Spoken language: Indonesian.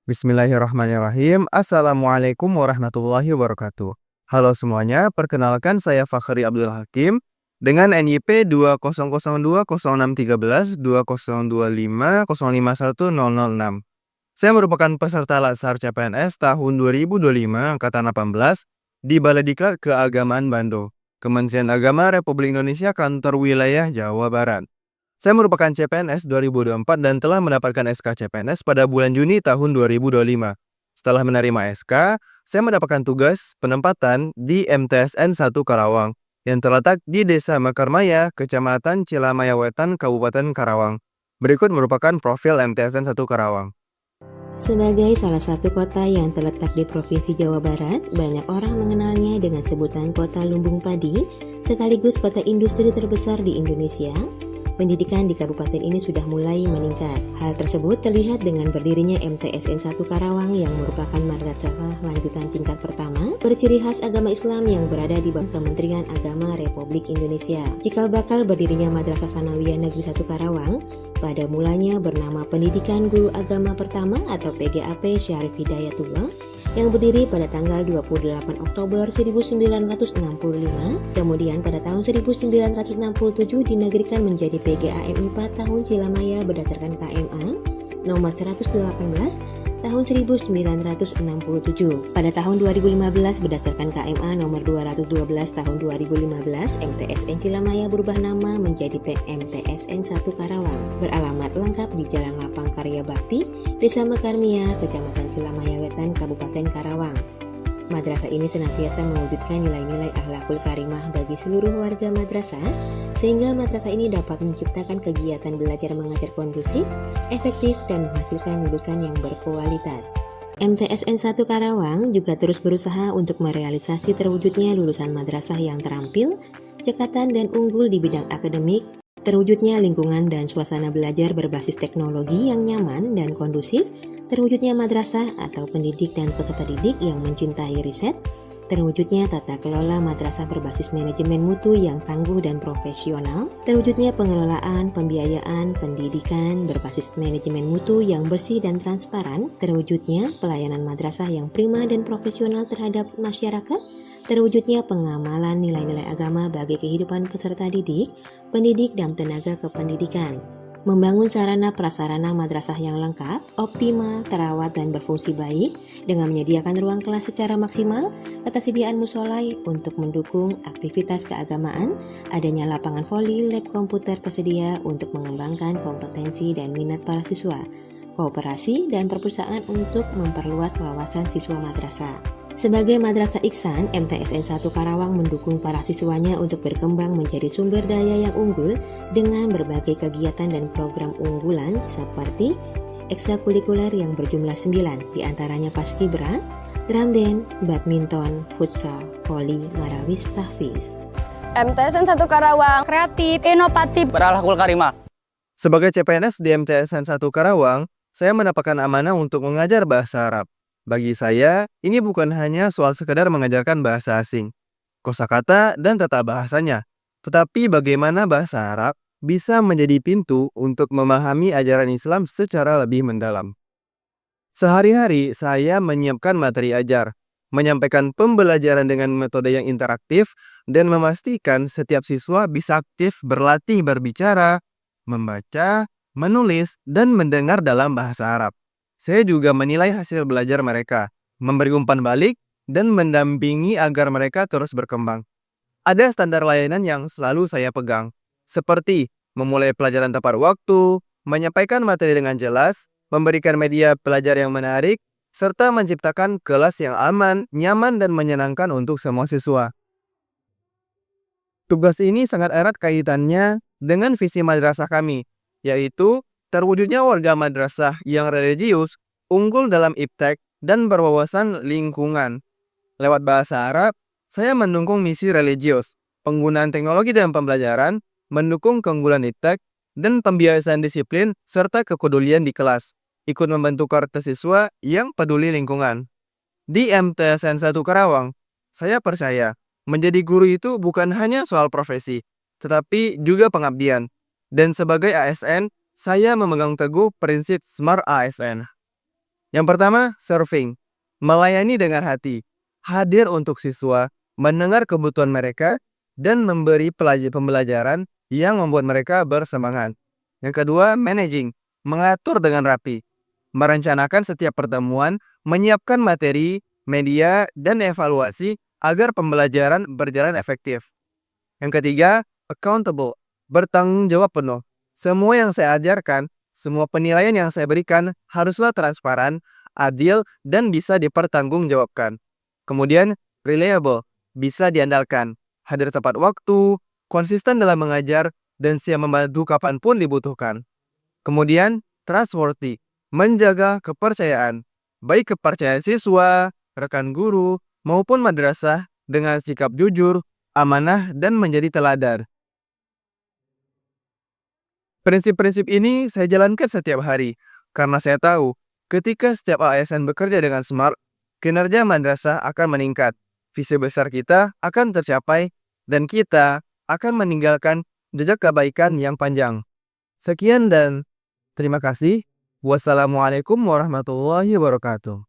Bismillahirrahmanirrahim. Assalamualaikum warahmatullahi wabarakatuh. Halo semuanya, perkenalkan saya Fakhri Abdul Hakim dengan NIP 2002012025051006. Saya merupakan peserta Latsar CPNS tahun 2025 angkatan 18 di Balai Diklat Keagamaan Bandung, Kementerian Agama Republik Indonesia, Kantor Wilayah Jawa Barat. Saya merupakan CPNS 2024 dan telah mendapatkan SK CPNS pada bulan Juni tahun 2025. Setelah menerima SK, saya mendapatkan tugas penempatan di MTSN 1 Karawang yang terletak di Desa Mekarmaya, Kecamatan Cilamaya Wetan, Kabupaten Karawang. Berikut merupakan profil MTSN 1 Karawang. Sebagai salah satu kota yang terletak di Provinsi Jawa Barat, banyak orang mengenalnya dengan sebutan Kota Lumbung Padi, sekaligus kota industri terbesar di Indonesia. Pendidikan di kabupaten ini sudah mulai meningkat. Hal tersebut terlihat dengan berdirinya MTSN 1 Karawang yang merupakan madrasah lanjutan tingkat pertama berciri khas agama Islam yang berada di bawah Kementerian Agama Republik Indonesia. Cikal bakal berdirinya Madrasah Sanawiyah Negeri 1 Karawang pada mulanya bernama Pendidikan Guru Agama Pertama atau PGAP Syarif Hidayatullah yang berdiri pada tanggal 28 Oktober 1965, kemudian pada tahun 1967 dinegrikan menjadi PGAM 4 tahun Cilamaya berdasarkan KMA nomor 118 tahun 1967. Pada tahun 2015 berdasarkan KMA nomor 212 tahun 2015, MTSN Cilamaya berubah nama menjadi MTSN 1 Karawang. Beralamat lengkap di Jalan Lapang Karya Bakti, Desa Mekarmia, Kecamatan Cilamaya Wetan, Kabupaten Karawang. Madrasah ini senantiasa mewujudkan nilai-nilai akhlakul karimah bagi seluruh warga madrasah, sehingga madrasah ini dapat menciptakan kegiatan belajar mengajar kondusif, efektif, dan menghasilkan lulusan yang berkualitas. MTSN 1 Karawang juga terus berusaha untuk merealisasi terwujudnya lulusan madrasah yang terampil, cekatan, dan unggul di bidang akademik, terwujudnya lingkungan dan suasana belajar berbasis teknologi yang nyaman dan kondusif, terwujudnya madrasah atau pendidik dan peserta didik yang mencintai riset, terwujudnya tata kelola madrasah berbasis manajemen mutu yang tangguh dan profesional, terwujudnya pengelolaan, pembiayaan, pendidikan berbasis manajemen mutu yang bersih dan transparan, terwujudnya pelayanan madrasah yang prima dan profesional terhadap masyarakat, terwujudnya pengamalan nilai-nilai agama bagi kehidupan peserta didik, pendidik, dan tenaga kependidikan. Membangun sarana prasarana madrasah yang lengkap, optimal, terawat, dan berfungsi baik dengan menyediakan ruang kelas secara maksimal, ketersediaan musola untuk mendukung aktivitas keagamaan, adanya lapangan voli, lab komputer tersedia untuk mengembangkan kompetensi dan minat para siswa, kooperasi dan perpustakaan untuk memperluas wawasan siswa madrasah. Sebagai Madrasah Ihsan, MTSN 1 Karawang mendukung para siswanya untuk berkembang menjadi sumber daya yang unggul dengan berbagai kegiatan dan program unggulan seperti ekstrakurikuler yang berjumlah 9, diantaranya paskibra, drum band, badminton, futsal, voli, marawis, tahfiz. MTSN 1 Karawang kreatif, inovatif, berakhlakul karimah. Sebagai CPNS di MTSN 1 Karawang, saya mendapatkan amanah untuk mengajar bahasa Arab. Bagi saya, ini bukan hanya soal sekedar mengajarkan bahasa asing, kosakata, dan tata bahasanya, tetapi bagaimana bahasa Arab bisa menjadi pintu untuk memahami ajaran Islam secara lebih mendalam. Sehari-hari saya menyiapkan materi ajar, menyampaikan pembelajaran dengan metode yang interaktif, dan memastikan setiap siswa bisa aktif berlatih berbicara, membaca, menulis, dan mendengar dalam bahasa Arab. Saya juga menilai hasil belajar mereka, memberi umpan balik, dan mendampingi agar mereka terus berkembang. Ada standar layanan yang selalu saya pegang, seperti memulai pelajaran tepat waktu, menyampaikan materi dengan jelas, memberikan media belajar yang menarik, serta menciptakan kelas yang aman, nyaman, dan menyenangkan untuk semua siswa. Tugas ini sangat erat kaitannya dengan visi madrasah kami, yaitu terwujudnya warga madrasah yang religius, unggul dalam iptek, dan berwawasan lingkungan. Lewat bahasa Arab, saya mendukung misi religius, penggunaan teknologi dalam pembelajaran, mendukung keunggulan iptek, dan pembiasaan disiplin, serta kepedulian di kelas, ikut membentuk karakter siswa yang peduli lingkungan. Di MTSN 1 Karawang, saya percaya menjadi guru itu bukan hanya soal profesi, tetapi juga pengabdian. Dan sebagai ASN, saya memegang teguh prinsip Smart ASN. Yang pertama, serving. Melayani dengan hati. Hadir untuk siswa, mendengar kebutuhan mereka, dan memberi pembelajaran yang membuat mereka bersemangat. Yang kedua, managing. Mengatur dengan rapi. Merencanakan setiap pertemuan, menyiapkan materi, media, dan evaluasi agar pembelajaran berjalan efektif. Yang ketiga, accountable. Bertanggung jawab penuh. Semua yang saya ajarkan, semua penilaian yang saya berikan haruslah transparan, adil, dan bisa dipertanggungjawabkan. Kemudian, reliable. Bisa diandalkan. Hadir tepat waktu, konsisten dalam mengajar, dan siap membantu kapanpun dibutuhkan. Kemudian, trustworthy. Menjaga kepercayaan. Baik kepercayaan siswa, rekan guru, maupun madrasah dengan sikap jujur, amanah, dan menjadi teladan. Prinsip-prinsip ini saya jalankan setiap hari, karena saya tahu ketika setiap ASN bekerja dengan smart, kinerja madrasah akan meningkat, visi besar kita akan tercapai, dan kita akan meninggalkan jejak kebaikan yang panjang. Sekian dan terima kasih. Wassalamualaikum warahmatullahi wabarakatuh.